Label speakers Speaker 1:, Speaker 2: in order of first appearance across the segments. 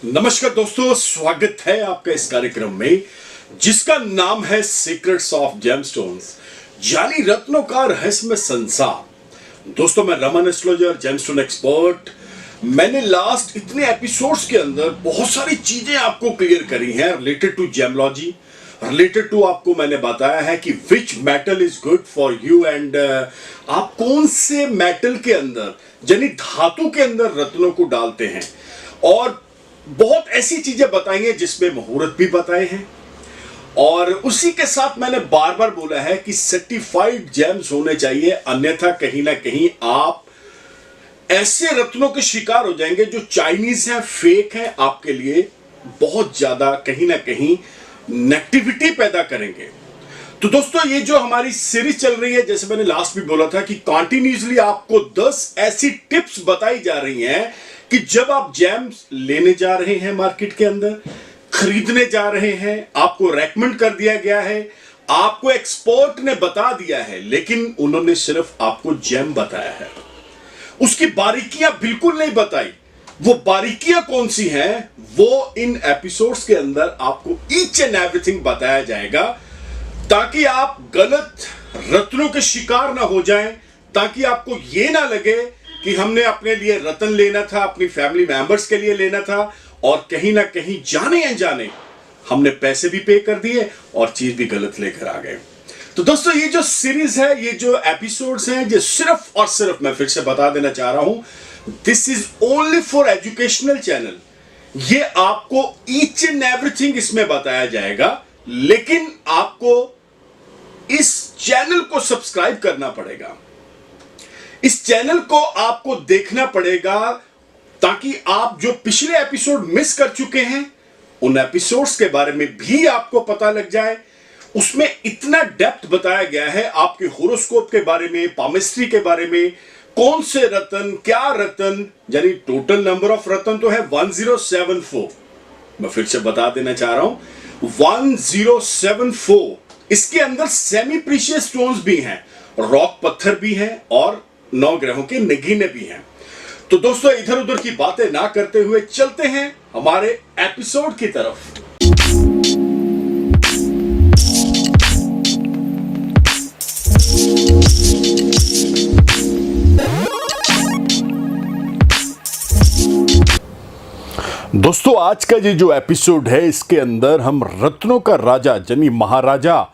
Speaker 1: नमस्कार दोस्तों, स्वागत है आपका इस कार्यक्रम में जिसका नाम है सीक्रेट्स ऑफ जेमस्टोन्स, जाली रत्नों का रहस्यमय संसार। दोस्तों, मैं रमन एस्ट्रोलॉजर, जेमस्टोन एक्सपर्ट। मैंने लास्ट इतने एपिसोड्स के अंदर बहुत सारी चीजें आपको क्लियर करी हैं related to gemology, related to आपको मैंने बताया है कि which metal is good for you and आप कौन से मेटल के अंदर यानी धातु के अंदर रत्नों को डालते हैं, और बहुत ऐसी चीजें बताई हैं जिसमें मुहूर्त भी बताए हैं। और उसी के साथ मैंने बार बार बोला है कि सर्टिफाइड जेम्स होने चाहिए, अन्यथा कहीं ना कहीं आप ऐसे रत्नों के शिकार हो जाएंगे जो चाइनीज हैं, फेक हैं, आपके लिए बहुत ज्यादा कहीं ना कहीं नेगेटिविटी पैदा करेंगे। तो दोस्तों, ये जो हमारी सीरीज चल रही है, जैसे मैंने लास्ट भी बोला था कि कंटिन्यूअसली आपको 10 ऐसी टिप्स बताई जा रही हैं कि जब आप जेम्स लेने जा रहे हैं, मार्केट के अंदर खरीदने जा रहे हैं, आपको रेकमेंड कर दिया गया है, आपको एक्सपर्ट ने बता दिया है, लेकिन उन्होंने सिर्फ आपको जेम बताया है, उसकी बारीकियां बिल्कुल नहीं बताई। वो बारीकियां कौन सी हैं वो इन एपिसोड्स के अंदर आपको ईच एंड एवरीथिंग बताया जाएगा, ताकि आप गलत रत्नों के शिकार ना हो जाएं, ताकि आपको ये ना लगे कि हमने अपने लिए रत्न लेना था, अपनी फैमिली मेंबर्स के लिए लेना था, और कहीं ना कहीं जाने अनजाने हमने पैसे भी पे कर दिए और चीज भी गलत लेकर आ गए। तो दोस्तों, ये जो सीरीज है, ये जो एपिसोड्स हैं, ये सिर्फ और सिर्फ मैं फिर से बता देना चाह रहा हूं, this is only for educational channel. ये आपको ईच एंड एवरीथिंग इसमें बताया जाएगा, लेकिन आपको इस चैनल को सब्सक्राइब करना पड़ेगा। इस चैनल को आपको देखना पड़ेगा, ताकि आप जो पिछले एपिसोड मिस कर चुके हैं उन एपिसोड्स के बारे में भी आपको पता लग जाए। उसमें इतना डेप्थ बताया गया है आपके होरोस्कोप के बारे में, पामिस्ट्री के बारे में, कौन से रत्न, क्या रत्न, यानी टोटल नंबर ऑफ रत्न तो है 1074। मैं फिर से बता देना चाह रहा हूं 1074। इसके अंदर सेमी प्रीशियस स्टोन्स भी हैं, रॉक पत्थर भी हैं, और 9 ग्रहों के नगीने भी हैं। तो दोस्तों, इधर उधर की बातें ना करते हुए चलते हैं हमारे एपिसोड की तरफ। दोस्तों, आज का ये जो एपिसोड है, इसके अंदर हम रत्नों का राजा यानी महाराजा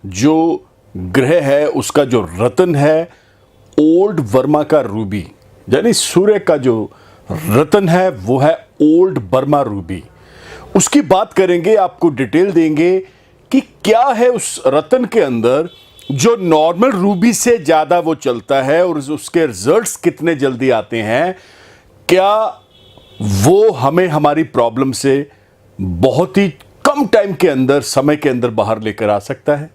Speaker 1: जो ग्रह है, उसका जो रत्न है, ओल्ड बर्मा का रूबी, यानी सूर्य का जो रत्न है वो है ओल्ड बर्मा रूबी। उसकी बात करेंगे, आपको डिटेल देंगे कि क्या है उस रत्न के अंदर जो नॉर्मल रूबी से ज़्यादा वो चलता है, और उसके रिजल्ट्स कितने जल्दी आते हैं, क्या वो हमें हमारी प्रॉब्लम से बहुत ही कम टाइम के अंदर, समय के अंदर बाहर लेकर आ सकता है।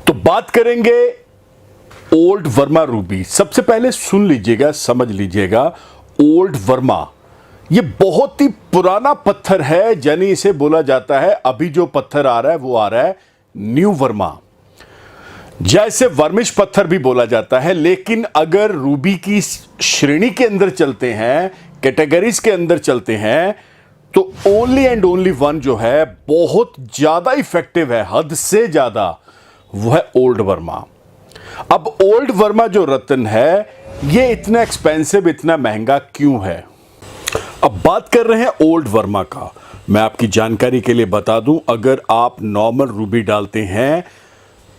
Speaker 1: तो बात करेंगे ओल्ड वर्मा रूबी। सबसे पहले सुन लीजिएगा, समझ लीजिएगा, ओल्ड वर्मा ये बहुत ही पुराना पत्थर है, यानी इसे बोला जाता है, अभी जो पत्थर आ रहा है वो आ रहा है न्यू वर्मा, जैसे वर्मिश पत्थर भी बोला जाता है। लेकिन अगर रूबी की श्रेणी के अंदर चलते हैं, कैटेगरीज के अंदर चलते हैं, तो ओनली एंड ओनली वन जो है बहुत ज्यादा इफेक्टिव है, हद से ज्यादा, वो है ओल्ड वर्मा। अब ओल्ड वर्मा जो रत्न है, ये इतना एक्सपेंसिव, इतना महंगा क्यों है? अब बात कर रहे हैं ओल्ड वर्मा का। मैं आपकी जानकारी के लिए बता दूं, अगर आप नॉर्मल रूबी डालते हैं,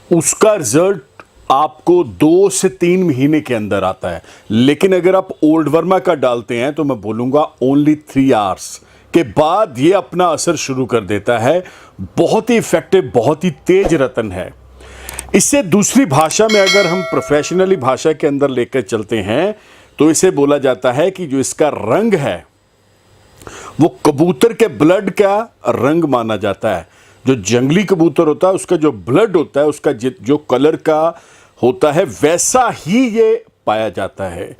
Speaker 1: उसका रिजल्ट आपको 2 से 3 महीने के अंदर आता है। लेकिन अगर आप ओल्ड वर्मा का डालते हैं, तो मैं बोलूंगा ओनली 3 आवर्स के बाद ये अपना असर शुरू कर देता है। बहुत ही इफेक्टिव, बहुत ही तेज रत्न है। इससे दूसरी भाषा में अगर हम प्रोफेशनली भाषा के अंदर लेकर चलते हैं, तो इसे बोला जाता है कि जो इसका रंग है वो कबूतर के ब्लड का रंग माना जाता है। जो जंगली कबूतर होता है, उसका जो ब्लड होता है, उसका जो कलर का होता है, वैसा ही ये पाया जाता है।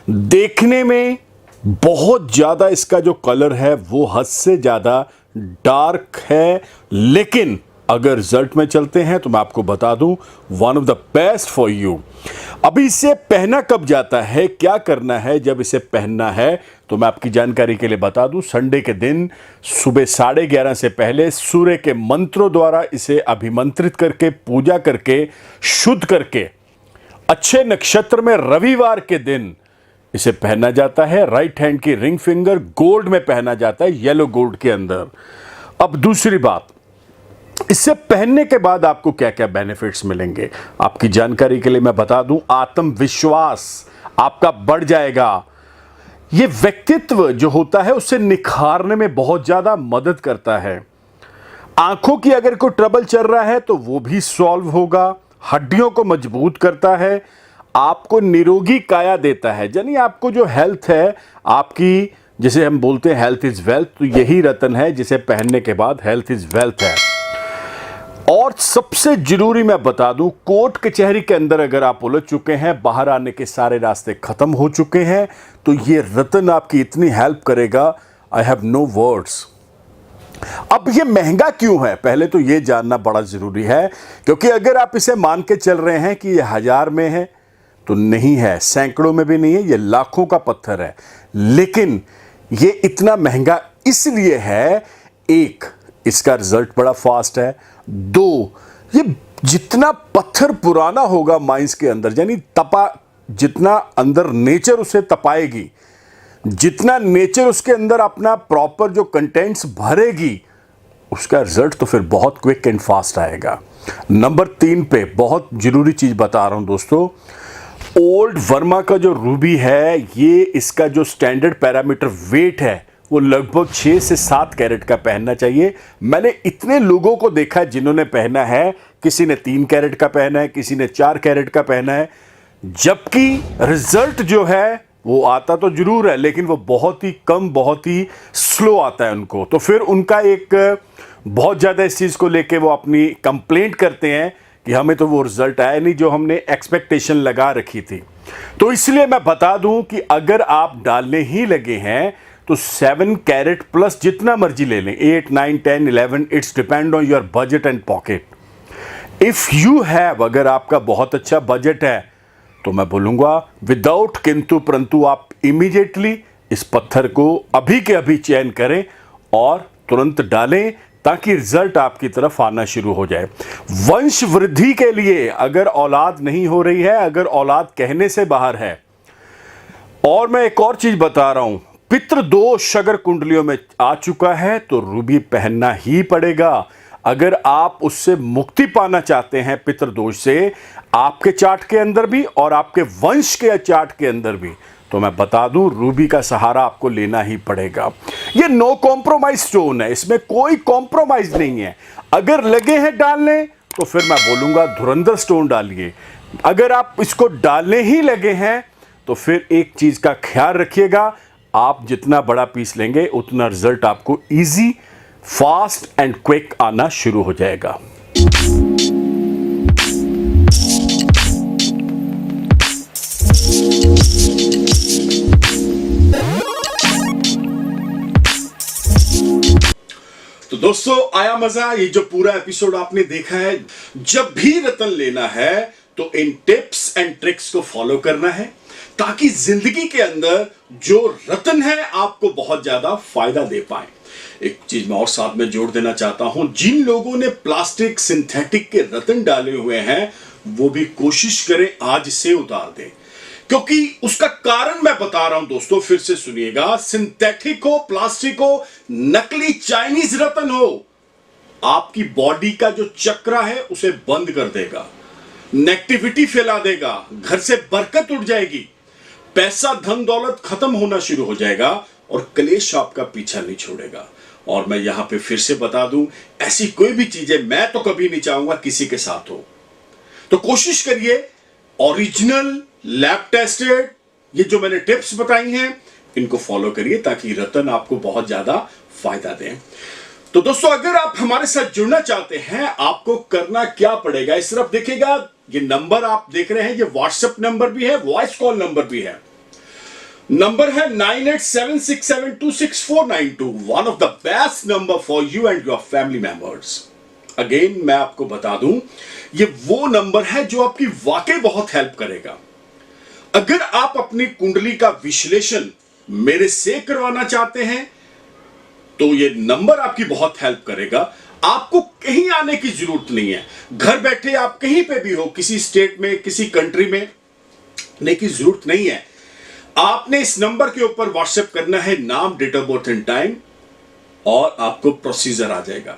Speaker 1: देखने में बहुत ज़्यादा इसका जो कलर है वो हद से ज़्यादा डार्क है, लेकिन अगर रिजल्ट में चलते हैं तो मैं आपको बता दूं, one of the best for you. अभी इसे पहना कब जाता है, क्या करना है जब इसे पहनना है, तो मैं आपकी जानकारी के लिए बता दूं, संडे के दिन सुबह 11:30 से पहले सूर्य के मंत्रों द्वारा इसे अभिमंत्रित करके, पूजा करके, शुद्ध करके, अच्छे नक्षत्र में रविवार के दिन इसे पहना जाता है। राइट हैंड की रिंग फिंगर गोल्ड में पहना जाता है, येलो गोल्ड के अंदर। अब दूसरी बात, इसे पहनने के बाद आपको क्या क्या बेनिफिट्स मिलेंगे, आपकी जानकारी के लिए मैं बता दूं, आत्मविश्वास आपका बढ़ जाएगा। यह व्यक्तित्व जो होता है उसे निखारने में बहुत ज्यादा मदद करता है। आंखों की अगर कोई ट्रबल चल रहा है तो वो भी सॉल्व होगा। हड्डियों को मजबूत करता है, आपको निरोगी काया देता है, यानी आपको जो हेल्थ है आपकी, जिसे हम बोलते हैं हेल्थ इज वेल्थ, तो यही रत्न है जिसे पहनने के बाद हेल्थ इज वेल्थ है। और सबसे जरूरी मैं बता दूं, कोर्ट कचहरी के अंदर अगर आप उलझ चुके हैं, बाहर आने के सारे रास्ते खत्म हो चुके हैं, तो ये रत्न आपकी इतनी हेल्प करेगा, आई हैव नो वर्ड्स। अब ये महंगा क्यों है, पहले तो ये जानना बड़ा जरूरी है, क्योंकि अगर आप इसे मान के चल रहे हैं कि ये 1000 में है, तो नहीं है, सैकड़ों में भी नहीं है, ये लाखों का पत्थर है। लेकिन ये इतना महंगा इसलिए है, एक, इसका रिजल्ट बड़ा फास्ट है, दो, ये जितना पत्थर पुराना होगा माइंस के अंदर, यानी तपा, जितना अंदर नेचर उसे तपाएगी, जितना नेचर उसके अंदर अपना प्रॉपर जो कंटेंट्स भरेगी, उसका रिजल्ट तो फिर बहुत क्विक एंड फास्ट आएगा। नंबर 3 पे बहुत जरूरी चीज बता रहा हूं दोस्तों, ओल्ड वर्मा का जो रूबी है, ये इसका जो स्टैंडर्ड पैरामीटर वेट है वो लगभग 6 से 7 कैरेट का पहनना चाहिए। मैंने इतने लोगों को देखा है जिन्होंने पहना है, किसी ने 3 कैरेट का पहना है, किसी ने 4 कैरेट का पहना है, जबकि रिजल्ट जो है वो आता तो जरूर है, लेकिन वो बहुत ही कम, बहुत ही स्लो आता है उनको। तो फिर उनका एक बहुत ज़्यादा इस चीज़ को लेके वो अपनी कंप्लेंट करते हैं कि हमें तो वो रिजल्ट आया नहीं जो हमने एक्सपेक्टेशन लगा रखी थी। तो इसलिए मैं बता दूं कि अगर आप डालने ही लगे हैं तो 7 कैरेट प्लस जितना मर्जी ले लें, 8, 9, 10, 11, it's depend on your budget and pocket. If you have, अगर आपका बहुत अच्छा बजट है, तो मैं बोलूंगा विदाउट किंतु परंतु आप इमीडिएटली इस पत्थर को अभी के अभी चयन करें और तुरंत डालें, ताकि रिजल्ट आपकी तरफ आना शुरू हो जाए। वंश वृद्धि के लिए अगर औलाद नहीं हो रही है, अगर औलाद कहने से बाहर है, और मैं एक और चीज बता रहा हूं, पितृदोष अगर कुंडलियों में आ चुका है तो रूबी पहनना ही पड़ेगा। अगर आप उससे मुक्ति पाना चाहते हैं पितृदोष से, आपके चार्ट के अंदर भी और आपके वंश के चार्ट के अंदर भी, तो मैं बता दूं रूबी का सहारा आपको लेना ही पड़ेगा। ये नो कॉम्प्रोमाइज स्टोन है, इसमें कोई कॉम्प्रोमाइज नहीं है। अगर लगे हैं डालने तो फिर मैं बोलूंगा धुरंधर स्टोन डालिए। अगर आप इसको डालने ही लगे हैं तो फिर एक चीज का ख्याल रखिएगा, आप जितना बड़ा पीस लेंगे उतना रिजल्ट आपको इजी, फास्ट एंड क्विक आना शुरू हो जाएगा। तो दोस्तों, आया मजा? ये जो पूरा एपिसोड आपने देखा है, जब भी रत्न लेना है तो इन टिप्स एंड ट्रिक्स को फॉलो करना है, ताकि जिंदगी के अंदर जो रत्न है आपको बहुत ज्यादा फायदा दे पाए। एक चीज मैं और साथ में जोड़ देना चाहता हूं, जिन लोगों ने प्लास्टिक सिंथेटिक के रत्न डाले हुए हैं वो भी कोशिश करें आज से उतार दें, क्योंकि उसका कारण मैं बता रहा हूं दोस्तों, फिर से सुनिएगा। सिंथेटिक हो, प्लास्टिक हो, नकली चाइनीज रत्न हो, आपकी बॉडी का जो चक्र है उसे बंद कर देगा, नेगेटिविटी फैला देगा, घर से बरकत उठ जाएगी, पैसा धन दौलत खत्म होना शुरू हो जाएगा और कलेश आपका पीछा नहीं छोड़ेगा। और मैं यहां पे फिर से बता दूं, ऐसी कोई भी चीजें मैं तो कभी नहीं चाहूंगा किसी के साथ हो। तो कोशिश करिए ओरिजिनल लैब टेस्टेड, ये जो मैंने टिप्स बताई हैं इनको फॉलो करिए, ताकि रत्न आपको बहुत ज्यादा फायदा दें। तो दोस्तों, अगर आप हमारे साथ जुड़ना चाहते हैं, आपको करना क्या पड़ेगा, इस तरफ देखिएगा, ये नंबर आप देख रहे हैं, ये व्हाट्सएप नंबर भी है, वॉइस कॉल नंबर भी है। नंबर है 9876726492, one of the best number for you and your family members. Again मैं आपको बता दूं, ये वो नंबर है जो आपकी वाकई बहुत हेल्प करेगा। अगर आप अपनी कुंडली का विश्लेषण मेरे से करवाना चाहते हैं तो ये नंबर आपकी बहुत हेल्प करेगा। आपको कहीं आने की जरूरत नहीं है, घर बैठे आप कहीं पे भी हो, किसी स्टेट में, किसी कंट्री में, आने की जरूरत नहीं है। आपने इस नंबर के ऊपर व्हाट्सएप करना है नाम, date of birth and time, और आपको प्रोसीजर आ जाएगा।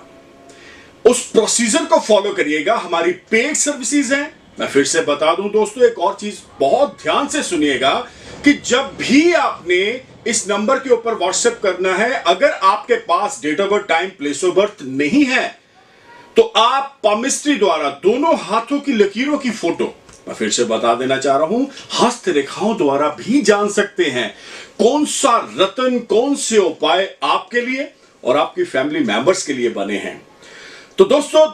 Speaker 1: उस प्रोसीजर को फॉलो करिएगा। हमारी पेड सर्विसेज हैं। मैं फिर से बता दूं दोस्तों, एक और चीज बहुत ध्यान से सुनिएगा कि जब भी आपने इस नंबर के ऊपर व्हाट्सएप करना है, अगर आपके पास date of birth, time, place of birth नहीं है तो आप पामिस्ट्री द्वारा दोनों हाथों की लकीरों की फोटो, मैं फिर से बता देना चाह रहा हूं, हस्त रेखाओं द्वारा भी जान सकते हैं कौन सा रत्न, कौन से उपाय आपके लिए और आपकी फैमिली मेंबर्स के लिए बने हैं। तो दोस्तों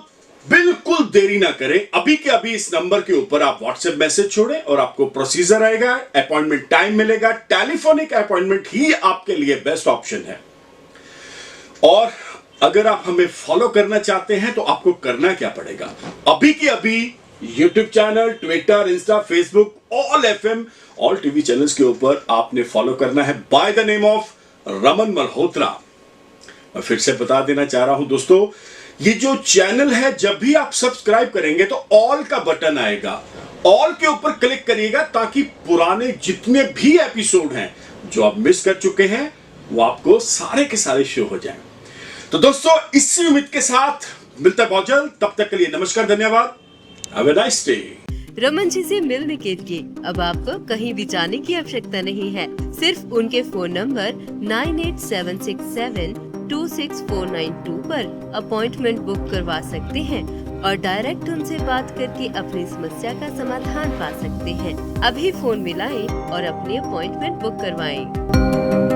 Speaker 1: बिल्कुल देरी ना करें, अभी के अभी इस नंबर के ऊपर आप व्हाट्सएप मैसेज छोड़ें और आपको प्रोसीजर आएगा, अपॉइंटमेंट टाइम मिलेगा। टेलीफोनिक अपॉइंटमेंट ही आपके लिए बेस्ट ऑप्शन है। और अगर आप हमें फॉलो करना चाहते हैं तो आपको करना क्या पड़ेगा, अभी के अभी YouTube channel, Twitter, Insta, Facebook, all FM, all TV channels के ऊपर आपने फॉलो करना है by the name of Raman Malhotra. मैं फिर से बता देना चाह रहा हूं दोस्तों, ये जो चैनल है, जब भी आप सब्सक्राइब करेंगे तो ऑल का बटन आएगा, ऑल के ऊपर क्लिक करिएगा ताकि पुराने जितने भी एपिसोड हैं जो आप मिस कर चुके हैं वो आपको सारे के सारे शो हो जाएं। तो दोस्तों इसी उम्मीद के साथ मिलता है बहुत जल्द, तब तक के लिए नमस्कार, धन्यवाद, have a nice day.
Speaker 2: Raman ji से मिलने के लिए अब आपको कहीं भी जाने की आवश्यकता नहीं है। सिर्फ उनके फोन नंबर 9876726492 पर अपॉइंटमेंट बुक करवा सकते हैं और डायरेक्ट उनसे बात करके अपनी समस्या का समाधान पा सकते हैं। अभी फोन मिलाएं और अपनी अपॉइंटमेंट बुक करवाएं।